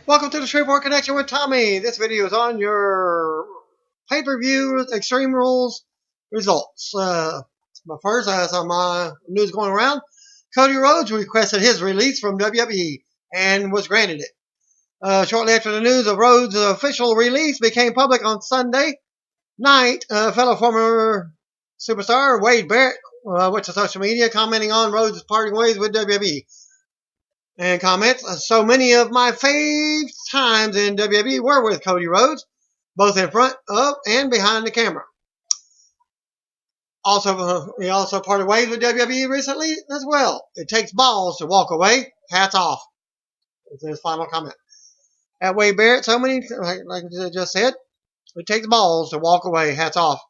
Welcome to the Shreveport Connection with Tommy. This video is on your pay-per-view Extreme Rules results. But first, some news going around. Cody Rhodes requested his release from WWE and was granted it. Shortly after the news of Rhodes' official release became public on Sunday night, fellow former superstar Wade Barrett went to social media commenting on Rhodes' parting ways with WWE. And comments, so many of my fave times in WWE were with Cody Rhodes, both in front of and behind the camera. He also parted ways with WWE recently as well. It takes balls to walk away. Hats off. That's his final comment. At Wade Barrett, so many, like I just said, it takes balls to walk away. Hats off.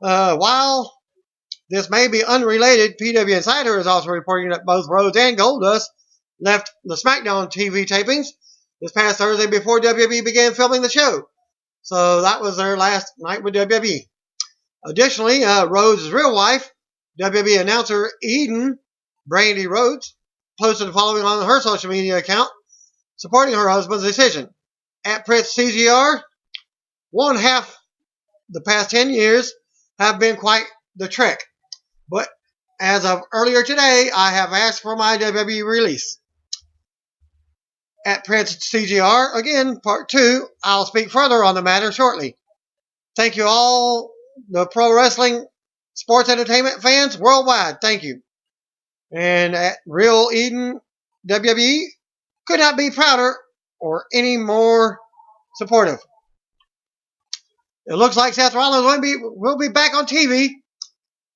While this may be unrelated, PW Insider is also reporting that both Rhodes and Goldust left the SmackDown TV tapings this past Thursday before WWE began filming the show. So that was their last night with WWE. Additionally, Rhodes' real wife, WWE announcer Eden Brandy Rhodes, posted the following on her social media account, supporting her husband's decision. At Prince CGR, one half the past 10 years have been quite the trek. But as of earlier today, I have asked for my WWE release. At Prince CGR, again, part 2, I'll speak further on the matter shortly. Thank you all, the pro wrestling sports entertainment fans worldwide. Thank you. And at Real Eden WWE, could not be prouder or any more supportive. It looks like Seth Rollins will be back on TV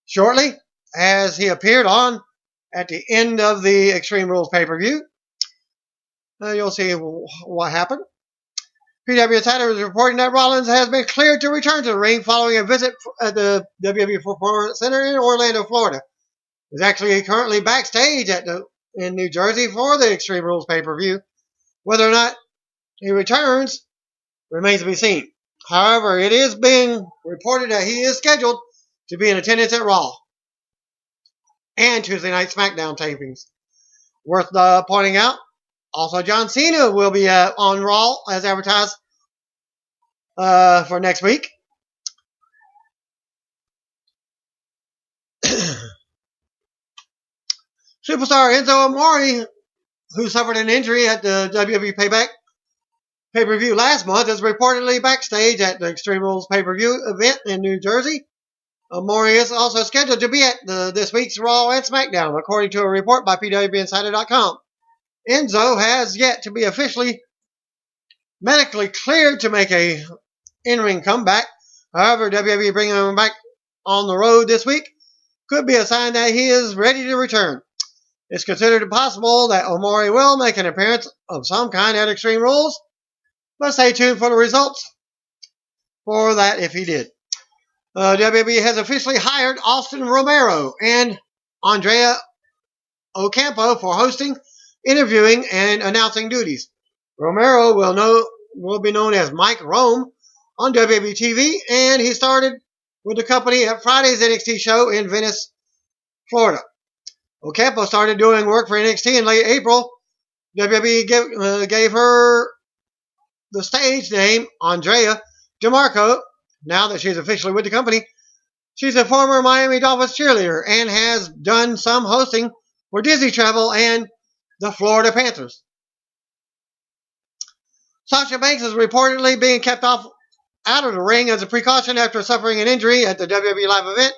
shortly, as he appeared on at the end of the Extreme Rules pay-per-view. You'll see what happened. PW Insider is reporting that Rollins has been cleared to return to the ring following a visit at the WWE Performance Center in Orlando, Florida. He's actually currently backstage in New Jersey for the Extreme Rules pay-per-view. Whether or not he returns remains to be seen. However, it is being reported that he is scheduled to be in attendance at Raw and Tuesday Night SmackDown tapings. Worth pointing out, also John Cena will be on Raw as advertised for next week. Superstar Enzo Amore, who suffered an injury at the WWE pay-per-view last month, is reportedly backstage at the Extreme Rules pay-per-view event in New Jersey. Amore is also scheduled to be at this week's Raw and SmackDown, according to a report by PWInsider.com. Enzo has yet to be officially medically cleared to make a in-ring comeback. However, WWE bringing him back on the road this week could be a sign that he is ready to return. It's considered possible that Amore will make an appearance of some kind at Extreme Rules, but stay tuned for the results for that if he did. WWE has officially hired Austin Romero and Andrea Ocampo for hosting, interviewing, and announcing duties. Romero will be known as Mike Rome on WWE TV, and he started with the company at Friday's NXT show in Venice, Florida. Ocampo started doing work for NXT in late April. WWE gave her the stage name Andrea DeMarco. Now that she's officially with the company, she's a former Miami Dolphins cheerleader and has done some hosting for Disney Travel and the Florida Panthers. Sasha Banks is reportedly being kept out of the ring as a precaution after suffering an injury at the WWE Live event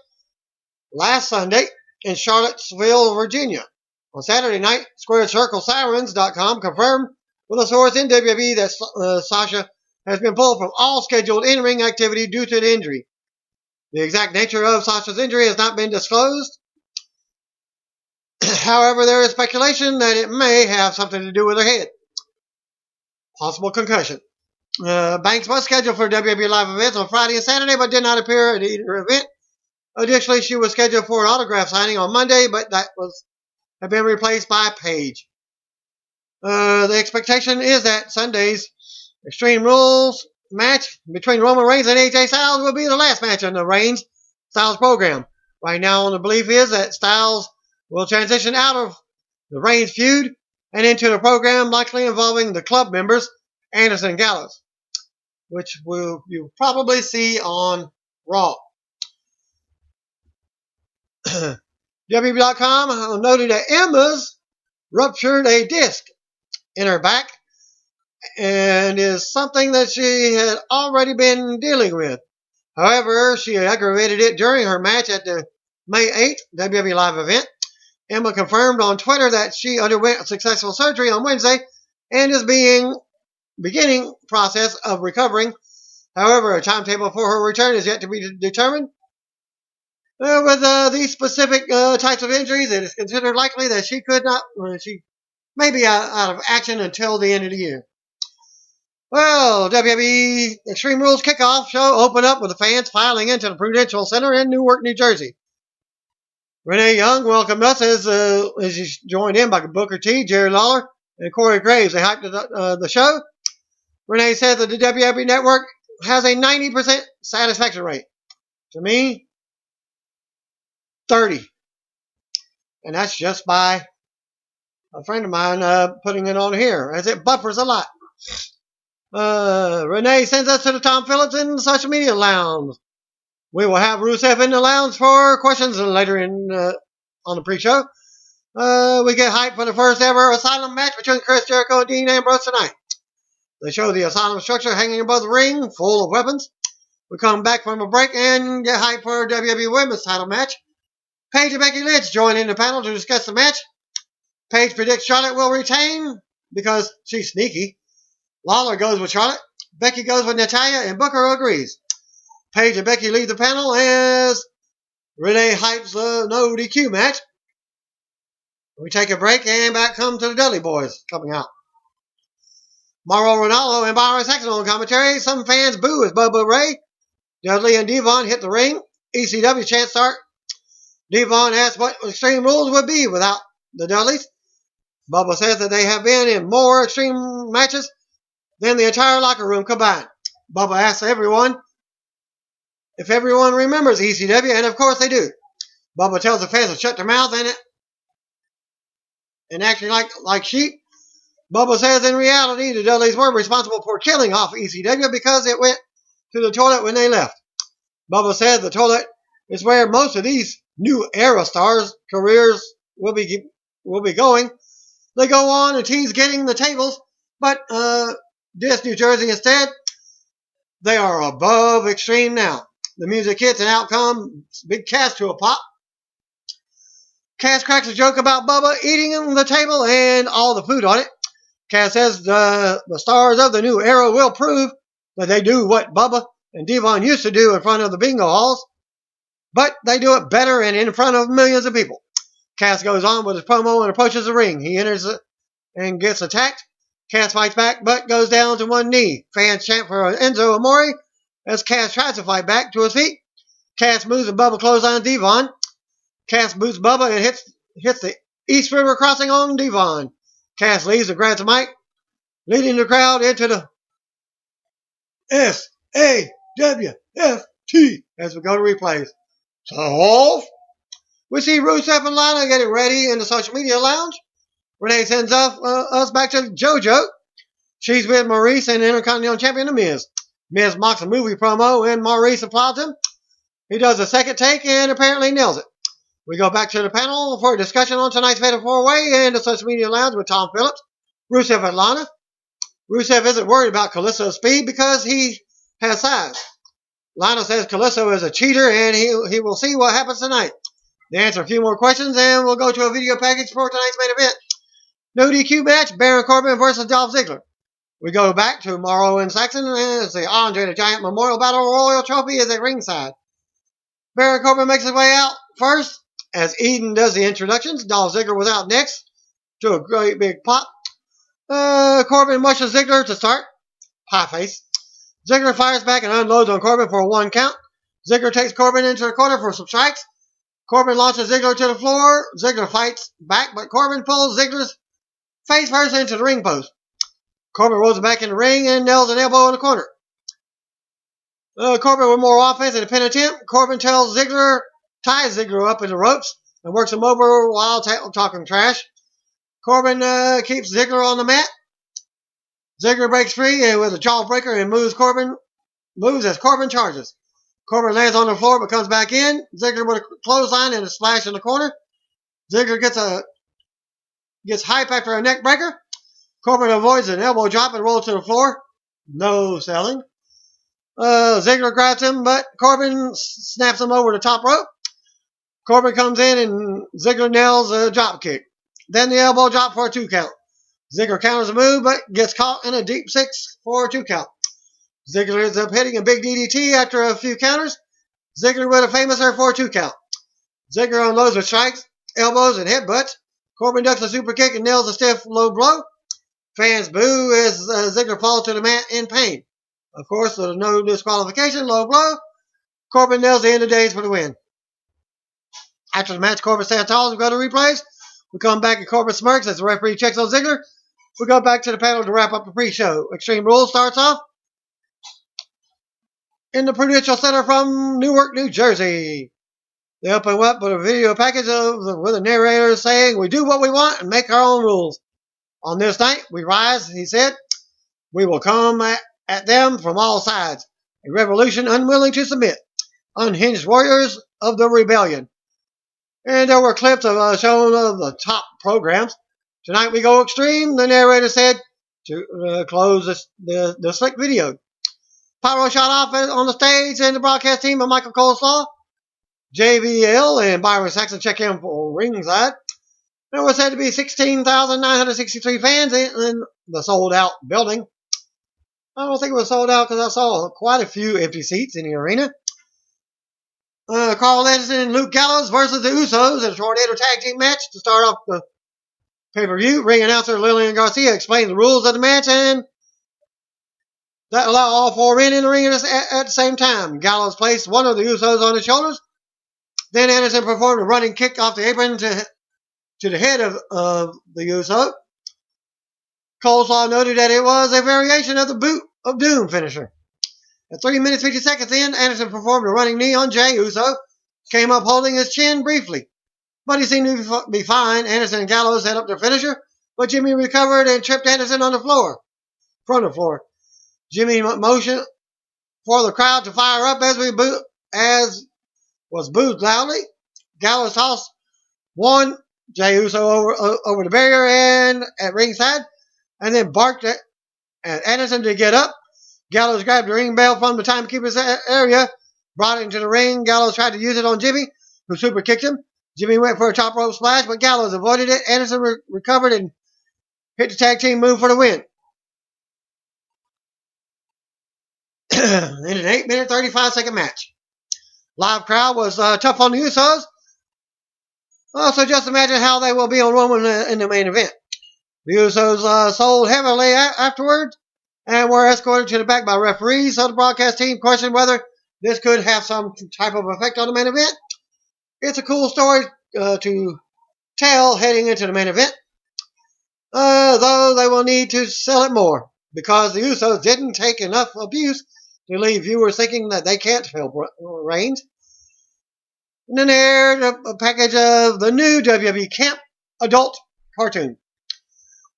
last Sunday in Charlottesville, Virginia. On Saturday night, SquareCircleSirens.com confirmed with a source in WWE that Sasha has been pulled from all scheduled in-ring activity due to the injury. The exact nature of Sasha's injury has not been disclosed. However, there is speculation that it may have something to do with her head. Possible concussion. Banks was scheduled for WWE Live events on Friday and Saturday, but did not appear at either event. Additionally, she was scheduled for an autograph signing on Monday, but that had been replaced by Paige. The expectation is that Sunday's Extreme Rules match between Roman Reigns and AJ Styles will be the last match in the Reigns-Styles program. Right now, the belief is that Styles will transition out of the Reigns feud and into the program likely involving the club members Anderson and Gallows, which you'll probably see on Raw. WWE.com noted that Emma's ruptured a disc in her back and is something that she had already been dealing with. However, she aggravated it during her match at the May 8th WWE Live event. Emma confirmed on Twitter that she underwent a successful surgery on Wednesday and is beginning process of recovering. However, a timetable for her return is yet to be determined. With these specific types of injuries, it is considered likely that she may be out of action until the end of the year. Well, WWE Extreme Rules kickoff show opened up with the fans filing into the Prudential Center in Newark, New Jersey. Renee Young welcomed us as she's joined in by Booker T, Jerry Lawler, and Corey Graves. They hyped the show. Renee said that the WWE Network has a 90% satisfaction rate. To me, 30. And that's just by a friend of mine putting it on here, as it buffers a lot. Renee sends us to the Tom Phillips in the social media lounge. We will have Rusev in the lounge for questions later on the pre-show. We get hyped for the first ever Asylum match between Chris Jericho and Dean Ambrose tonight. They show the Asylum structure hanging above the ring, full of weapons. We come back from a break and get hyped for a WWE Women's title match. Paige and Becky Lynch join in the panel to discuss the match. Paige predicts Charlotte will retain because she's sneaky. Lawler goes with Charlotte. Becky goes with Natalya, and Booker agrees. Paige and Becky leave the panel as Renee hypes the no DQ match. We take a break and back come to the Dudley Boys coming out. Mauro Ranallo and Byron Saxton on commentary. Some fans boo as Bubba Ray. Dudley and Devon hit the ring. ECW chants start. Devon asks what Extreme Rules would be without the Dudleys. Bubba says that they have been in more extreme matches than the entire locker room combined. Bubba asks everyone if everyone remembers ECW, and of course they do. Bubba tells the fans to shut their mouth and acting like sheep. Bubba says in reality the Dudleys were responsible for killing off ECW because it went to the toilet when they left. Bubba says the toilet is where most of these new era stars' careers will be going. They go on and tease getting the tables, but this New Jersey instead, they are above Extreme now. The music hits and out comes Big Cass to a pop. Cass cracks a joke about Bubba eating the table and all the food on it. Cass says the stars of the new era will prove that they do what Bubba and Devon used to do in front of the bingo halls, but they do it better and in front of millions of people. Cass goes on with his promo and approaches the ring. He enters and gets attacked. Cass fights back, but goes down to one knee. Fans chant for Enzo Amore as Cass tries to fight back to his feet. Cass moves and Bubba clothesline Devon. Cass boots Bubba and hits the East River crossing on Devon. Cass leaves and grabs the mic, leading the crowd into the SAWFT as we go to replays. So, we see Rusev and Lana getting ready in the social media lounge. Renee sends us back to JoJo. She's with Maurice and Intercontinental Champion The Miz. Miz mocks a movie promo and Maurice applauds him. He does a second take and apparently nails it. We go back to the panel for a discussion on tonight's Fatal 4-Way and the social media lounge with Tom Phillips, Rusev, and Lana. Rusev isn't worried about Kalisso's speed because he has size. Lana says Kalisso is a cheater and he will see what happens tonight. They answer a few more questions and we'll go to a video package for tonight's main event. No DQ match, Baron Corbin versus Dolph Ziggler. We go back to Morrow and Saxon as the Andre the Giant Memorial Battle Royal Trophy is at ringside. Baron Corbin makes his way out first as Eden does the introductions. Dolph Ziggler was out next to a great big pop. Corbin mushes Ziggler to start. Pie face. Ziggler fires back and unloads on Corbin for a 1 count. Ziggler takes Corbin into the corner for some strikes. Corbin launches Ziggler to the floor. Ziggler fights back, but Corbin pulls Ziggler's face first into the ring post. Corbin rolls it back in the ring and nails an elbow in the corner. Corbin with more offense in a pin attempt. Corbin ties Ziggler up in the ropes and works him over while talking trash. Corbin keeps Ziggler on the mat. Ziggler breaks free with a jawbreaker and moves as Corbin charges. Corbin lands on the floor but comes back in. Ziggler with a clothesline and a splash in the corner. Ziggler gets hype after a neck breaker. Corbin avoids an elbow drop and rolls to the floor. No selling. Ziggler grabs him, but Corbin snaps him over the top rope. Corbin comes in and Ziggler nails a drop kick. Then the elbow drop for a 2 count. Ziggler counters the move, but gets caught in a deep 6 for a 2 count. Ziggler ends up hitting a big DDT after a few counters. Ziggler with a famouser for a 2 count. Ziggler unloads with strikes, elbows, and headbutts. Corbin ducks a super kick and nails a stiff low blow. Fans boo as Ziggler falls to the mat in pain. Of course, there's no disqualification, low blow. Corbin nails the end of days for the win. After the match, Corbin stands tall and we go to replays. We come back and Corbin smirks as the referee checks on Ziggler. We go back to the panel to wrap up the pre-show. Extreme Rules starts off in the Prudential Center from Newark, New Jersey. They open up with a video package with a narrator saying, "We do what we want and make our own rules. On this night, we rise," he said. "We will come at them from all sides. A revolution unwilling to submit. Unhinged warriors of the rebellion." And there were clips shown of the top programs. "Tonight we go extreme," the narrator said to close the slick video. Pyro shot off on the stage and the broadcast team of Michael Coleslaw, JVL, and Byron Saxon check in for ringside. There was said to be 16,963 fans in the sold-out building. I don't think it was sold out because I saw quite a few empty seats in the arena. Carl Anderson and Luke Gallows versus the Usos in a Tornado Tag Team match to start off the pay-per-view. Ring announcer Lillian Garcia explained the rules of the match and that allow all 4 men in the ring at the same time. Gallows placed one of the Usos on his shoulders. Then Anderson performed a running kick off the apron to the head of the Uso. Coleslaw noted that it was a variation of the Boot of Doom finisher. At 3 minutes 50 seconds in, Anderson performed a running knee on Jey Uso. Came up holding his chin briefly, but he seemed to be fine. Anderson and Gallows set up their finisher, but Jimmy recovered and tripped Anderson on the floor. From the floor. Jimmy motioned for the crowd to fire up as was booed loudly. Gallows tossed one Jey Uso over the barrier and at ringside, and then barked at Anderson to get up. Gallows grabbed the ring bell from the timekeeper's area, brought it into the ring. Gallows tried to use it on Jimmy, who super kicked him. Jimmy went for a top rope splash, but Gallows avoided it. Anderson recovered and hit the tag team move for the win. In an 8-minute, 35-second match. Live crowd was tough on the Usos. So just imagine how they will be on Roman in the main event. The Usos sold heavily afterwards and were escorted to the back by referees, so the broadcast team questioned whether this could have some type of effect on the main event. It's a cool story to tell heading into the main event, though they will need to sell it more, because the Usos didn't take enough abuse to leave viewers thinking that they can't feel Reigns. And then aired a package of the new WWE Camp Adult cartoon.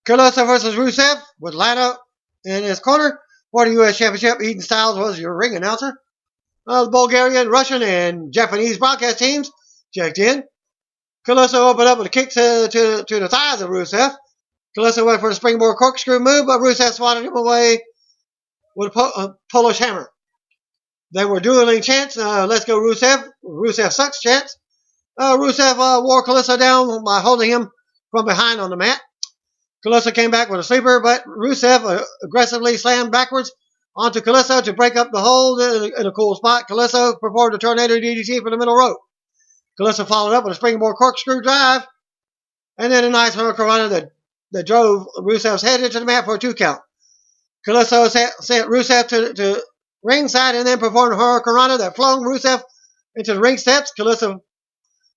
Kalosa versus Rusev with Lana in his corner for the U.S. Championship. Eden Styles was your ring announcer. The Bulgarian, Russian, and Japanese broadcast teams checked in. Kalosa opened up with a kick to the thighs of Rusev. Kalosa went for the springboard corkscrew move, but Rusev swatted him away with a Polish hammer. They were dueling chants. Let's go Rusev. Rusev sucks chants. Rusev wore Kalosa down by holding him from behind on the mat. Kalosa came back with a sleeper, but Rusev aggressively slammed backwards onto Kalosa to break up the hold in a cool spot. Kalosa performed a tornado DDT for the middle rope. Kalosa followed up with a springboard corkscrew drive, and then a nice hurricanrana that drove Rusev's head into the mat for a 2 count. Kalosa sent Rusev to ringside and then performed a hurricanrana that flung Rusev into the ring steps. Kalosa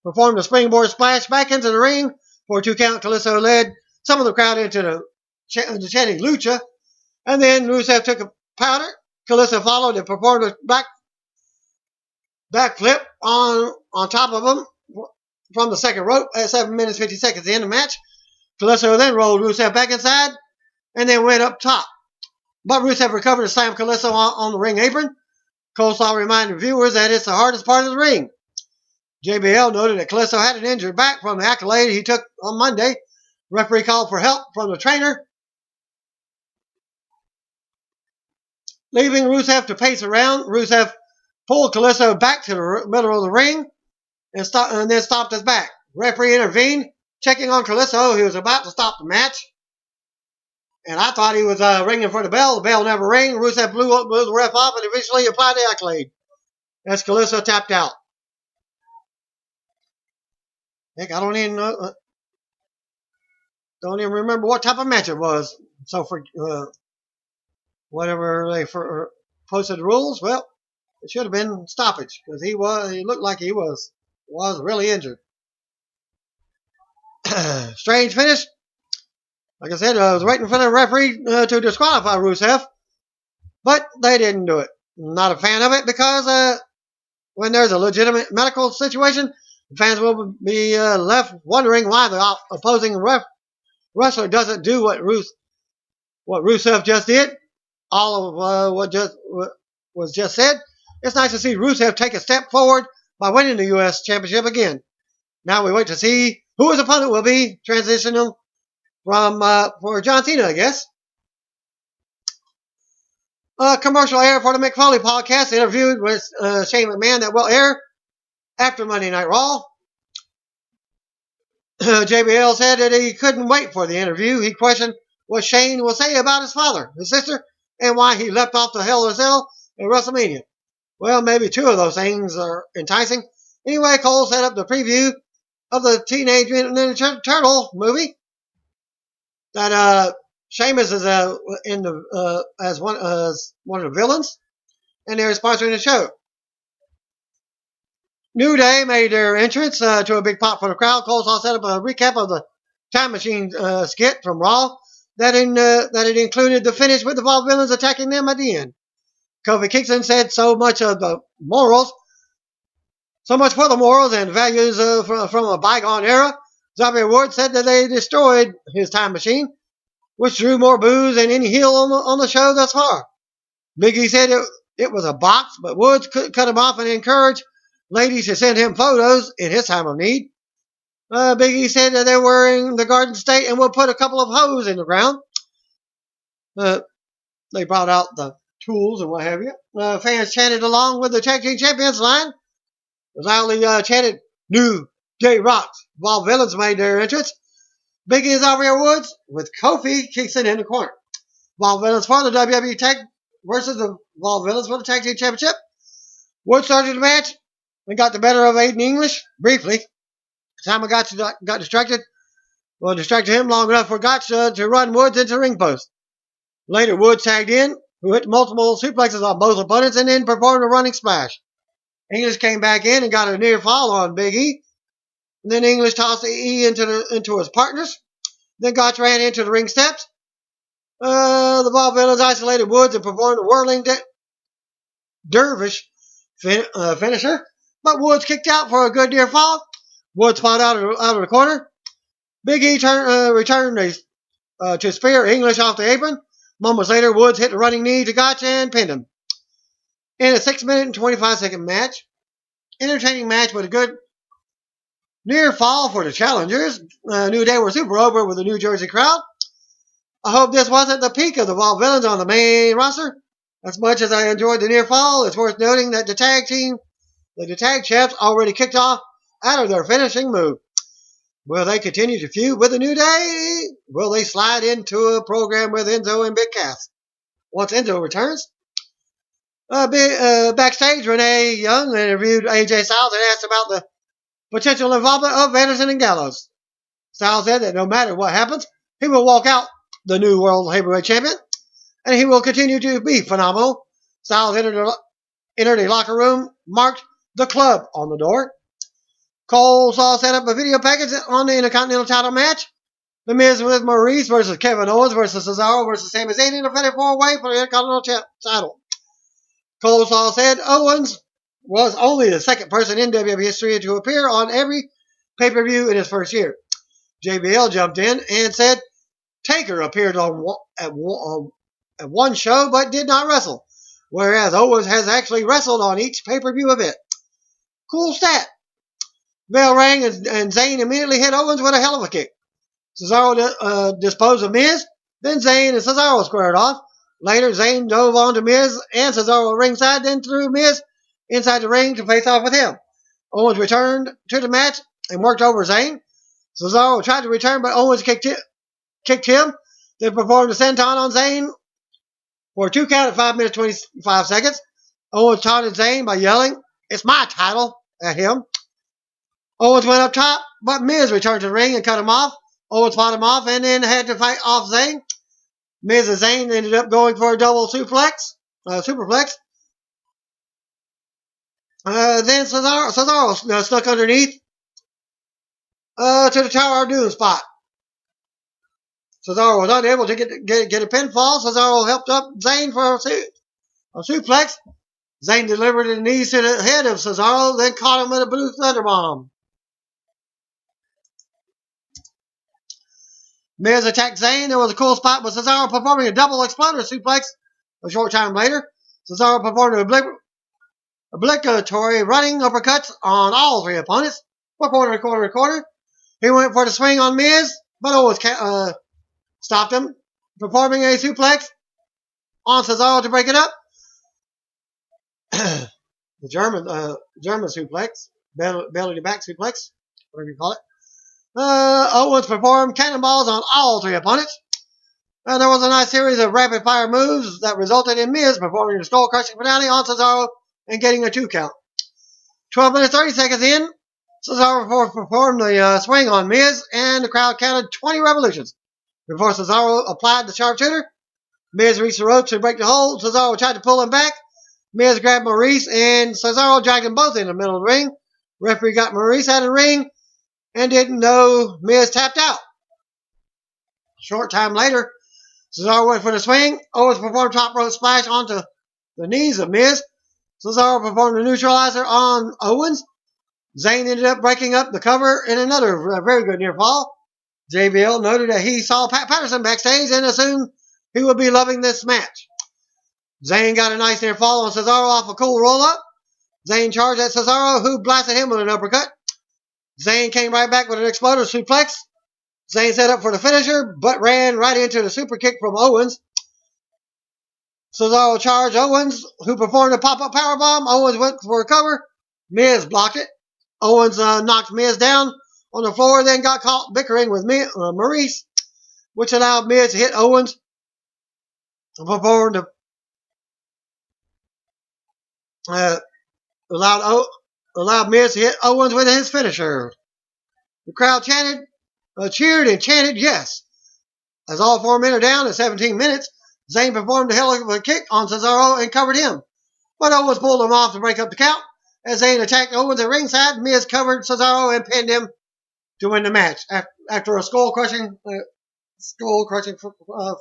performed a springboard splash back into the ring for a 2 count. Kalosa led some of the crowd into the chanting Lucha, and then Rusev took a powder. Kalosa followed and performed a backflip on top of him from the second rope at 7 minutes 50 seconds in the match. Kalisto then rolled Rusev back inside and then went up top. But Rusev recovered and slammed Kalisto on the ring apron. Coleslaw reminded viewers that it's the hardest part of the ring. JBL noted that Kalisto had an injured back from the accolade he took on Monday. Referee called for help from the trainer, leaving Rusev to pace around. Rusev pulled Kalisto back to the middle of the ring and then stopped his back. Referee intervened, checking on Kalisto. He was about to stop the match. And I thought he was ringing for the bell. The bell never rang. Rusev blew the ref off and eventually applied the accolade as Kalisto tapped out. Heck, I don't even remember what type of match it was. So for whatever they posted the rules, well, it should have been stoppage because he looked like he was really injured. Strange finish. Like I said, I was waiting for the referee to disqualify Rusev, but they didn't do it. Not a fan of it because when there's a legitimate medical situation, fans will be left wondering why the opposing wrestler doesn't do what Rusev just did. All of what was just said. It's nice to see Rusev take a step forward by winning the U.S. Championship again. Now we wait to see who his opponent will be, transitional from for John Cena, I guess. Commercial air for the Mick Foley podcast, interviewed with Shane McMahon that will air after Monday Night Raw. JBL said that he couldn't wait for the interview. He questioned what Shane will say about his father, his sister, and why he left off the Hell in a Cell at WrestleMania. Well, maybe two of those things are enticing. Anyway, Cole set up the preview of the Teenage Mutant Ninja Turtle movie that Sheamus is as one of the villains, and they're sponsoring the show. New Day made their entrance to a big pop for the crowd. Coleslaw set up a recap of the Time Machine skit from Raw that it included the finish with the Vaudevillains attacking them at the end. Kofi Kingston said so much for the morals and values from a bygone era. Xavier Woods said that they destroyed his time machine, which drew more boos than any heel on the show thus far. Big E said it was a box, but Woods cut him off and encouraged ladies to send him photos in his time of need. Big E said that they were in the Garden State and would put a couple of hoes in the ground. They brought out the tools and what have you. Fans chanted along with the Tag Team Champions line. Loudly chanted, "New Day Rocks." Vaudevillains made their entrance. Big E is Xavier Woods with Kofi Kingston in the corner. Vaudevillains for the WWE Tag versus the Vaudevillains for the Tag Team Championship. Woods started the match and got the better of Aiden English briefly. Simon got distracted. Well, distracted him long enough for Gotch to run Woods into the ring post. Later, Woods tagged in, who hit multiple suplexes on both opponents and then performed a running splash. English came back in and got a near fall on Big E. And then English tossed E into his partners. Then Gotch ran into the ring steps. The Vaudevillains isolated Woods and performed a whirling dervish finisher. But Woods kicked out for a good near fall. Woods fought out of the corner. Big E returned to spear English off the apron. Moments later, Woods hit a running knee to Gotch and pinned him. In a 6-minute and 25-second match, entertaining match with a good near fall for the challengers. New Day were super over with the New Jersey crowd. I hope this wasn't the peak of the Vaudevillains on the main roster. As much as I enjoyed the near fall, it's worth noting that the tag champs already kicked off out of their finishing move. Will they continue to feud with the New Day? Will they slide into a program with Enzo and Big Cass once Enzo returns? Backstage, Renee Young interviewed AJ Styles and asked about the potential involvement of Anderson and Gallows. Styles said that no matter what happens, he will walk out the new World Heavyweight Champion, and he will continue to be phenomenal. Styles entered a locker room, marked the club on the door. Coleslaw set up a video package on the Intercontinental title match. The Miz with Maurice versus Kevin Owens versus Cesaro versus Sami Zayn in a fatal 4-way for the Intercontinental title. Coleslaw said Owens was only the second person in WWE history to appear on every pay-per-view in his first year. JBL jumped in and said Taker appeared at one show but did not wrestle, whereas Owens has actually wrestled on each pay-per-view event. Cool stat. Bell rang and Zayn immediately hit Owens with a hell of a kick. Cesaro disposed of Miz. Then Zayn and Cesaro squared off. Later, Zayn dove onto Miz and Cesaro ringside, then threw Miz inside the ring to face off with him. Owens returned to the match and worked over Zayn. Cesaro tried to return, but Owens kicked him, then performed a senton on Zayn for a 2 count at 5 minutes 25 seconds. Owens taunted Zayn by yelling, "It's my title," at him. Owens went up top, but Miz returned to the ring and cut him off. Owens fought him off and then had to fight off Zayn. Miz and Zayn ended up going for a double superplex. Then Cesaro snuck underneath to the Tower of Doom spot. Cesaro was unable to get a pinfall. Cesaro helped up Zayn for a suplex. Zayn delivered the knees to the head of Cesaro, then caught him with a blue thunderbomb. Miz attacked Zayn. There was a cool spot with Cesaro performing a double exploder suplex a short time later. Cesaro performed an obligatory running uppercuts on all three opponents. Quarter. He went for the swing on Miz, but Owens stopped him, performing a suplex on Cesaro to break it up. The German suplex, belly to back suplex, whatever you call it. Owens performed cannonballs on all three opponents. There was a nice series of rapid-fire moves that resulted in Miz performing the skull-crushing finale on Cesaro and getting a 2 count. 12 minutes 30 seconds in, Cesaro performed the swing on Miz, and the crowd counted 20 revolutions. Before Cesaro applied the sharpshooter, Miz reached the ropes to break the hold. Cesaro tried to pull him back. Miz grabbed Maurice, and Cesaro dragged them both in the middle of the ring. Referee got Maurice out of the ring and didn't know Miz tapped out. Short time later, Cesaro went for the swing. Owens performed top rope splash onto the knees of Miz. Cesaro performed a neutralizer on Owens. Zayn ended up breaking up the cover in another very good near fall. JBL noted that he saw Pat Patterson backstage and assumed he would be loving this match. Zayn got a nice near fall on Cesaro off a cool roll-up. Zayn charged at Cesaro, who blasted him with an uppercut. Zayn came right back with an exploder suplex. Zayn set up for the finisher, but ran right into the super kick from Owens. Cesaro charged Owens, who performed a pop-up powerbomb. Owens went for a cover. Miz blocked it. Owens knocked Miz down on the floor, then got caught bickering with Maurice, which allowed Miz to hit Owens. Allowed Miz to hit Owens with his finisher. The crowd cheered and chanted yes. As all 4 men are down at 17 minutes, Zayn performed a hell of a kick on Cesaro and covered him. But Owens pulled him off to break up the count. As Zayn attacked Owens at ringside, Miz covered Cesaro and pinned him to win the match after a skull-crushing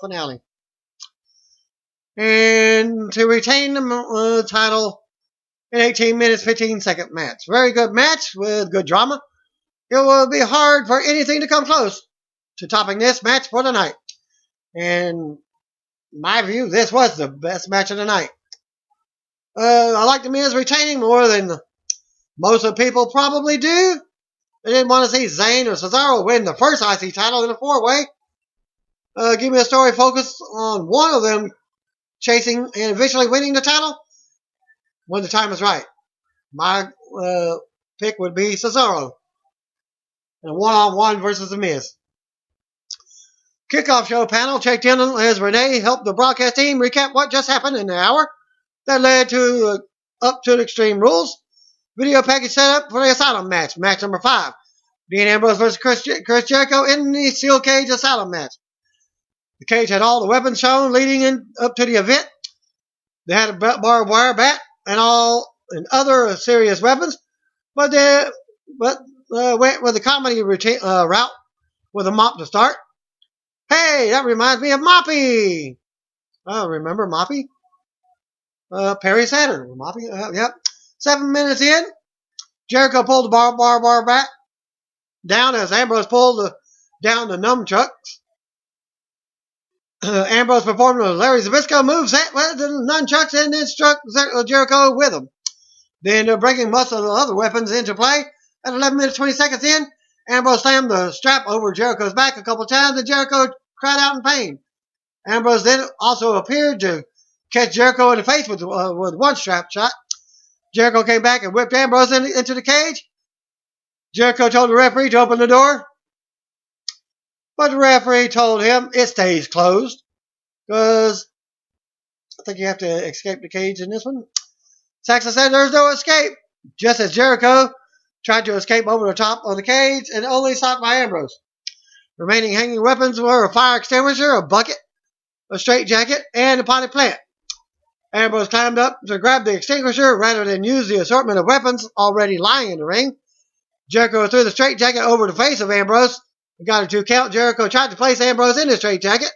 finale. And to retain the title in 18 minutes, 15-second match. Very good match with good drama. It will be hard for anything to come close to topping this match for the night. In my view, this was the best match of the night. I like the Miz retaining more than most of the people probably do. They didn't want to see Zayn or Cesaro win the first IC title in a 4-way. Give me a story focused on one of them chasing and eventually winning the title when the time is right. My pick would be Cesaro in a one-on-one versus The Miz. Kickoff show panel checked in as Renee helped the broadcast team recap what just happened in the hour that led to up to the Extreme Rules. Video package set up for the Asylum match, match number 5. Dean Ambrose versus Chris Jericho in the Steel Cage Asylum match. The cage had all the weapons shown leading up to the event. They had a barbed wire bat and other serious weapons, but went with the comedy route with a mop to start. Hey, that reminds me of Moppy. Remember Moppy? Perry Saturn. Moppy. Yep. 7 minutes in, Jericho pulled the barbed wire bat down as Ambrose pulled the down the nunchucks. Ambrose performed a Larry Zbyszko moveset with the nunchucks and then struck Jericho with them. Then bringing most of the other weapons into play, at 11 minutes 20 seconds in, Ambrose slammed the strap over Jericho's back a couple times and Jericho cried out in pain. Ambrose then also appeared to catch Jericho in the face with one strap shot. Jericho came back and whipped Ambrose into the cage. Jericho told the referee to open the door, but the referee told him it stays closed because I think you have to escape the cage in this one. Saxon said there's no escape, just as Jericho tried to escape over the top of the cage and only stopped by Ambrose. Remaining hanging weapons were a fire extinguisher, a bucket, a straitjacket, and a potted plant. Ambrose climbed up to grab the extinguisher rather than use the assortment of weapons already lying in the ring. Jericho threw the straitjacket over the face of Ambrose and got a 2 count. Jericho tried to place Ambrose in the straitjacket.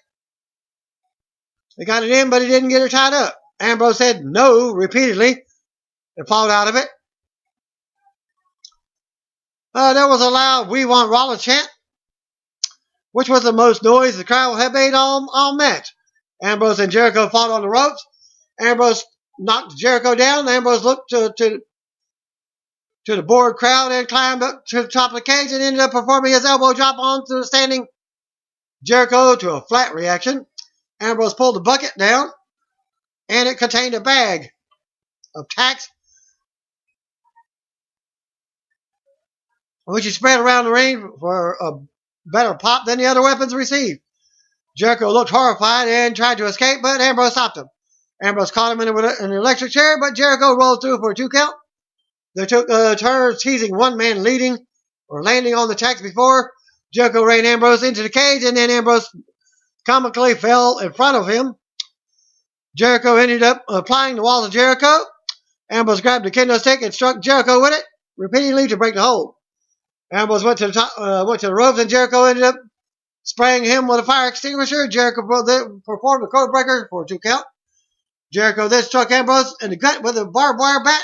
He got it in, but he didn't get her tied up. Ambrose said no repeatedly and followed out of it. There was a loud "We Want Rollins" chant, which was the most noise the crowd had made all match. Ambrose and Jericho fought on the ropes. Ambrose knocked Jericho down. Ambrose looked to the bored crowd and climbed up to the top of the cage and ended up performing his elbow drop onto the standing Jericho to a flat reaction. Ambrose pulled the bucket down, and it contained a bag of tacks, which he spread around the ring for a better pop than the other weapons received. Jericho looked horrified and tried to escape, but Ambrose stopped him. Ambrose caught him in an electric chair, but Jericho rolled through for a 2 count. They took turns teasing one man leading or landing on the tacks before Jericho ran Ambrose into the cage, and then Ambrose comically fell in front of him. Jericho ended up applying the wall to Jericho. Ambrose grabbed the kendo stick and struck Jericho with it repeatedly to break the hold. Ambrose went to the ropes, and Jericho ended up spraying him with a fire extinguisher. Jericho performed a code breaker for a 2 count. Jericho then struck Ambrose in the gut with a barbed wire bat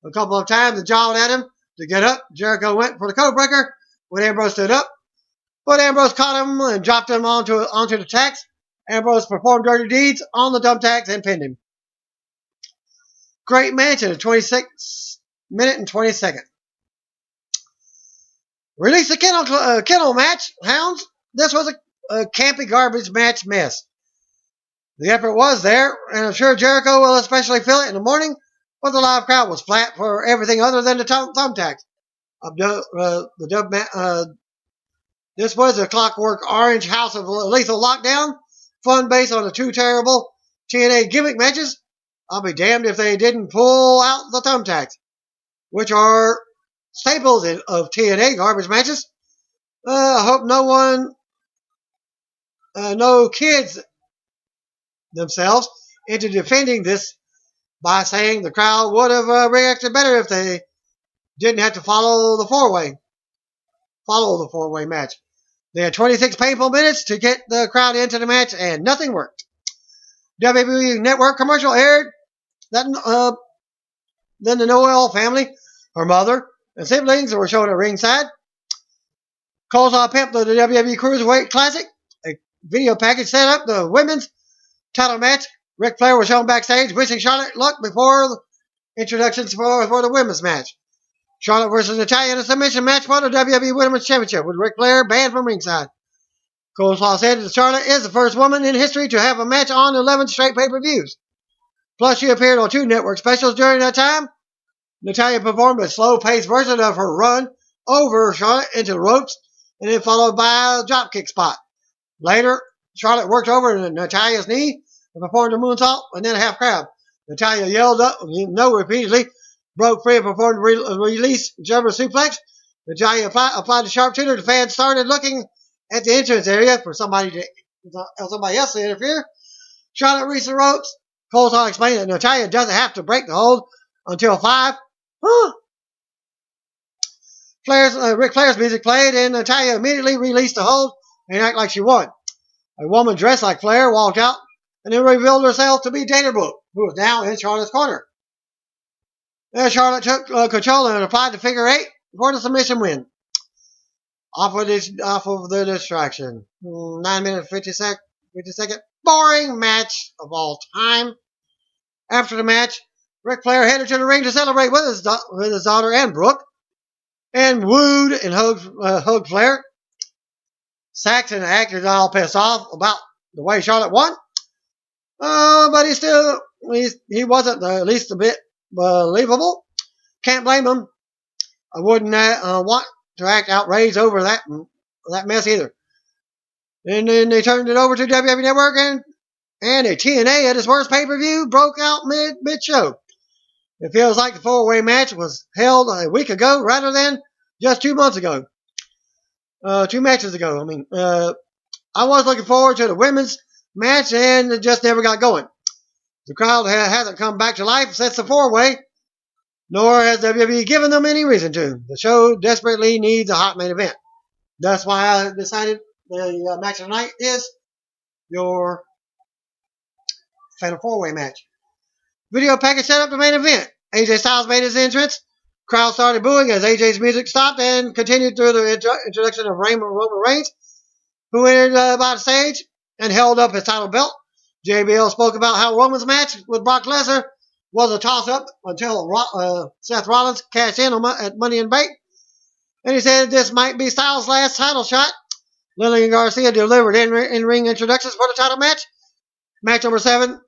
a couple of times and jawed at him to get up. Jericho went for the code breaker when Ambrose stood up, but Ambrose caught him and dropped him onto the tacks. Ambrose performed dirty deeds on the thumbtacks and pinned him. Great match in a 26 minute and 20 second. Release the kennel match, Hounds. This was a campy garbage match mess. The effort was there, and I'm sure Jericho will especially feel it in the morning, but the live crowd was flat for everything other than the thumbtacks. This was a Clockwork Orange House of Lethal Lockdown, fun based on the 2 terrible TNA gimmick matches. I'll be damned if they didn't pull out the thumbtacks, which are staples of TNA garbage matches. I hope no kids themselves into defending this by saying the crowd would have reacted better if they didn't have to follow the four-way match. They had 26 painful minutes to get the crowd into the match, and nothing worked. WWE Network commercial aired. Then the Noel family, her mother, and siblings were shown at ringside. Cole saw Pimp to the WWE Cruiserweight Classic. A video package set up the women's title match. Ric Flair was shown backstage wishing Charlotte luck before the introductions for the women's match. Charlotte versus Natalya in a submission match for the WWE Women's Championship with Ric Flair banned from ringside. Coleslaw said that Charlotte is the first woman in history to have a match on 11 straight pay-per-views. Plus, she appeared on 2 network specials during that time. Natalya performed a slow-paced version of her run over Charlotte into the ropes and then followed by a dropkick spot. Later, Charlotte worked over Natalya's knee and performed a moonsault and then a half crab. Natalya yelled up no repeatedly, broke free and performed a release German suplex. Natalya applied the sharpshooter. The fans started looking at the entrance area for somebody else to interfere. Charlotte reached the ropes. Coleslaw explained that Natalya doesn't have to break the hold until 5. Ric Flair's music played, and Natalya immediately released the hold and acted like she won. A woman dressed like Flair walked out and then revealed herself to be Dana Brooke, who was now in Charlotte's corner. Charlotte took control and applied the figure 8 for the submission win. off of the distraction. 9 minutes 50 second boring match of all time. After the match, Ric Flair headed to the ring to celebrate with his daughter and Brooke, and wooed and hugged Flair. Saxon acted all pissed off about the way Charlotte won, but he wasn't the least a bit believable. Can't blame him. I wouldn't want to act outraged over that mess either. And then they turned it over to WWE Network, and a TNA at its worst pay-per-view broke out mid-show. It feels like the four-way match was held a week ago rather than just 2 months ago. 2 matches ago, I mean. I was looking forward to the women's match, and it just never got going. The crowd hasn't come back to life since the four-way, nor has WWE given them any reason to. The show desperately needs a hot main event. That's why I decided the match of the night is your Fatal 4-Way match. Video package set up the main event. AJ Styles made his entrance. Crowd started booing as AJ's music stopped and continued through the introduction of Roman Reigns, who entered by the stage and held up his title belt. JBL spoke about how Roman's match with Brock Lesnar was a toss-up until Seth Rollins cashed in at Money in the Bank. And he said this might be Styles' last title shot. Lillian Garcia delivered in-ring introductions for the title match. Match number 7,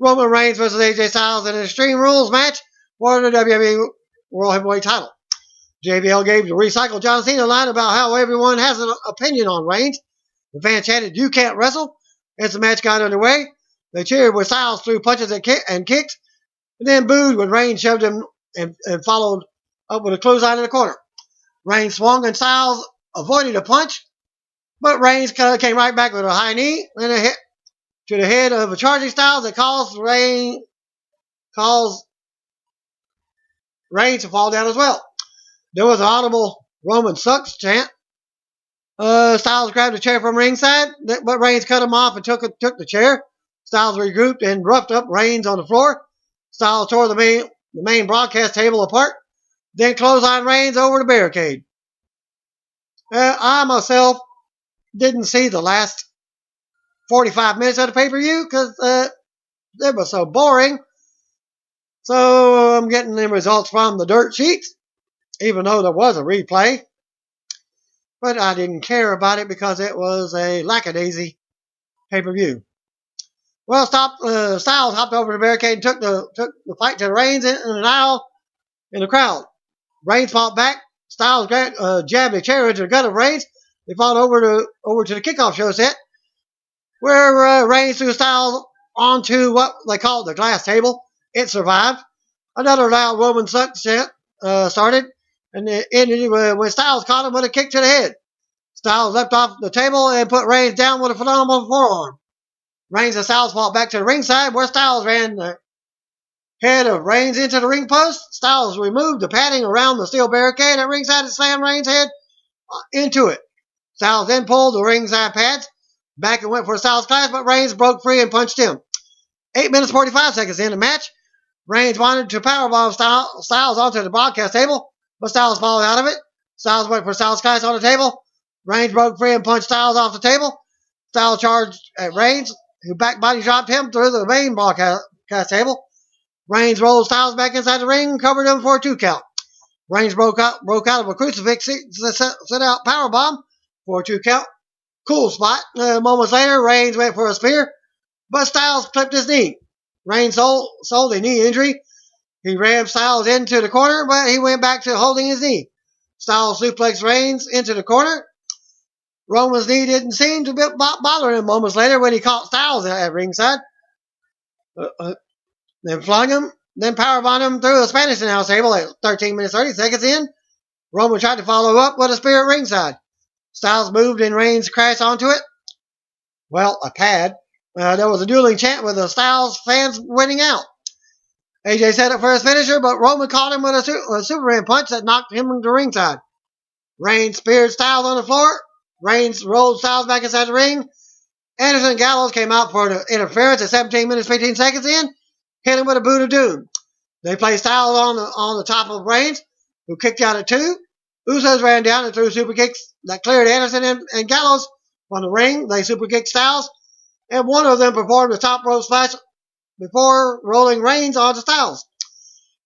Roman Reigns versus AJ Styles in an Extreme Rules match for the WWE World Heavyweight title. JBL gave the recycled John Cena line about how everyone has an opinion on Reigns. The fans chanted, "You can't wrestle." As the match got underway, they cheered when Styles threw punches and kicked, and then booed when Reigns shoved him and followed up with a clothesline in the corner. Reigns swung and Styles avoided a punch, but Reigns came right back with a high knee and a hit to the head of a charging Styles that caused Reigns to fall down as well. There was an audible "Roman sucks" chant. Styles grabbed a chair from ringside, but Reigns cut him off and took the chair. Styles regrouped and roughed up Reigns on the floor. Styles tore the main broadcast table apart, then clotheslined Reigns over the barricade. I myself didn't see the last 45 minutes of the pay-per-view because it was so boring. So I'm getting the results from the dirt sheets, even though there was a replay. But I didn't care about it because it was a lackadaisy pay-per-view. Well, Styles hopped over the barricade and took the fight to Reigns in an aisle in the crowd. Reigns fought back. Styles jabbed a chair into the gut of Reigns. They fought over to the kickoff show set, where Reigns threw Styles onto what they called the glass table. It survived. Another loud Roman sucks chant started, and it ended when Styles caught him with a kick to the head. Styles leapt off the table and put Reigns down with a phenomenal forearm. Reigns and Styles fought back to the ringside, where Styles ran the head of Reigns into the ring post. Styles removed the padding around the steel barricade at ringside and slammed Reigns' head into it. Styles then pulled the ringside pads back and went for a Styles clash, but Reigns broke free and punched him. 8 minutes 45 seconds in the match, Reigns wanted to powerbomb Styles onto the broadcast table, but Styles followed out of it. Styles went for Styles clash on the table. Reigns broke free and punched Styles off the table. Styles charged at Reigns, who back body dropped him through the main broadcast table. Reigns rolled Styles back inside the ring and covered him for a 2 count. Reigns broke out of a crucifix, set out powerbomb for a 2 count. Cool spot. Moments later, Reigns went for a spear, but Styles clipped his knee. Reigns sold a knee injury. He rammed Styles into the corner, but he went back to holding his knee. Styles suplexed Reigns into the corner. Roman's knee didn't seem to bother him moments later when he caught Styles at ringside. Then flung him, then powerbombed him through a Spanish announce table at 13 minutes 30 seconds in. Roman tried to follow up with a spear at ringside. Styles moved and Reigns crashed onto it. Well, a pad. There was a dueling chant with the Styles fans winning out. AJ set up for his finisher, but Roman caught him with a Superman punch that knocked him to ringside. Reigns speared Styles on the floor. Reigns rolled Styles back inside the ring. Anderson and Gallows came out for the interference at 17 minutes 15 seconds in, hit him with a boot of doom. They placed Styles on the top of Reigns, who kicked out at 2. Usos ran down and threw super kicks that cleared Anderson and Gallows from the ring. They super kicked Styles, and one of them performed a top rope splash before rolling Reigns onto Styles,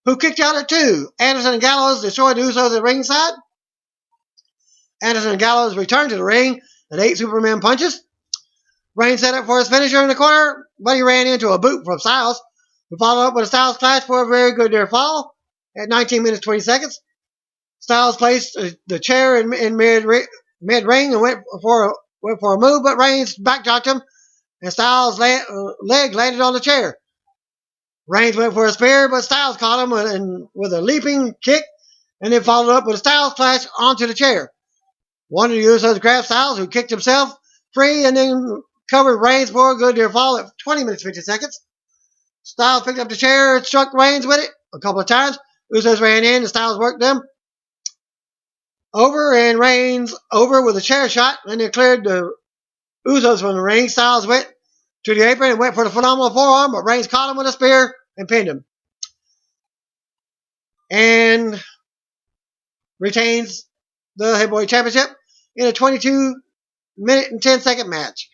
who kicked out at 2. Anderson and Gallows destroyed the Usos at ringside. Anderson and Gallows returned to the ring and 8 Superman punches. Reigns set up for his finisher in the corner, but he ran into a boot from Styles, who followed up with a Styles clash for a very good near fall at 19 minutes 20 seconds. Styles placed the chair in mid-ring and went for a move, but Reigns backdropped him, and Styles' leg landed on the chair. Reigns went for a spear, but Styles caught him with a leaping kick, and then followed up with a Styles clash onto the chair. One of the Usos grabbed Styles, who kicked himself free, and then covered Reigns for a good near fall at 20 minutes 50 seconds. Styles picked up the chair and struck Reigns with it a couple of times. Usos ran in, and Styles worked them over, and Reigns over with a chair shot, and then cleared the Usos from the ring. Styles went to the apron and went for the phenomenal forearm, but Reigns caught him with a spear and pinned him. And retains the Heavyweight Championship in a 22-minute and 10-second match.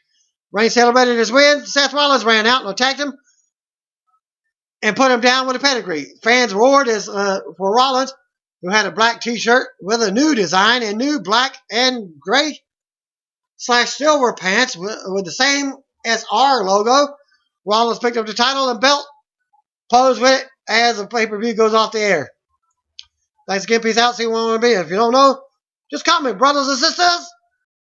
Reigns celebrated his win. Seth Rollins ran out and attacked him and put him down with a pedigree. Fans roared for Rollins, who had a black t-shirt with a new design and new black and gray/silver pants with the same SR logo. Rollins picked up the title and belt, posed with it as the pay-per-view goes off the air. Thanks again. Peace out. See you when I want to be. If you don't know, just comment, brothers and sisters.